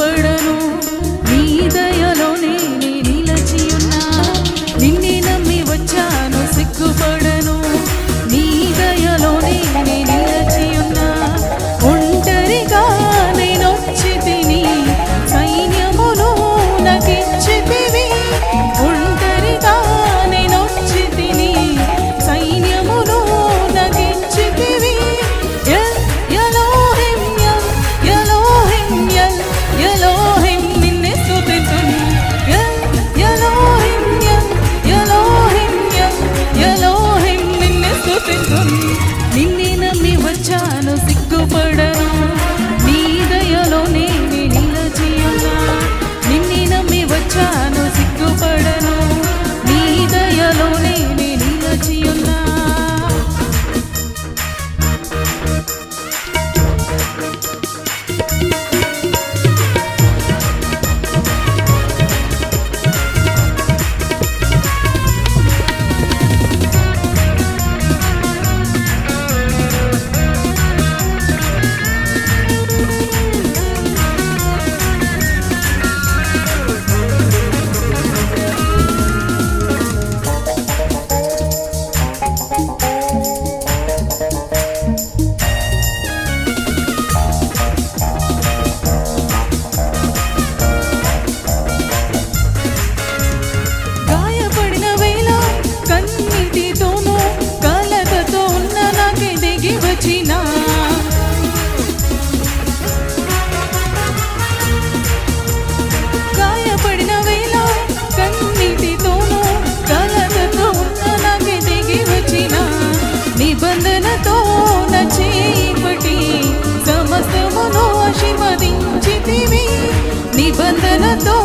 సిగ్గుపడను, నీ దయలోనే నే నిలచి ఉన్నా. నిన్నే నమ్మి వచ్చాను, సిగ్గుపడను, నీ దయలోనే నే నిలచి ఉన్నా. ఒంటరిగా నేనొచ్చి తిని సైన్యమును నాకిచ్చితివి. ఒంటరిగా నేనొచ్చి తిని సైన్యమును నాకిచ్చితివి. ఎలోహిం నిన్నే స్తుతింతును. ఎలోహిం నిన్నే స్తుతింతును. నిన్నే నమ్మి వచ్చాను, సిగ్గుపడను, నీ దయలోనే నే నిలచి ఉన్నా. నిన్నే నమ్మి వచ్చాను, సిగ్గుపడను, నీ దయలోనే నే నిలచి ఉన్నా. గాయపడిన వేళ కన్నీటితోనూ కలతతో ఉన్న నాకే దిగి వచ్చినా. గాయపడిన వేళ కన్నీటితోనూ కలతతో ఉన్న నాకే దిగి వచ్చినా. నిబంధనతో నా చేపట్టి సమస్తమును ఆశీర్వదించితివి. నిబంధనతో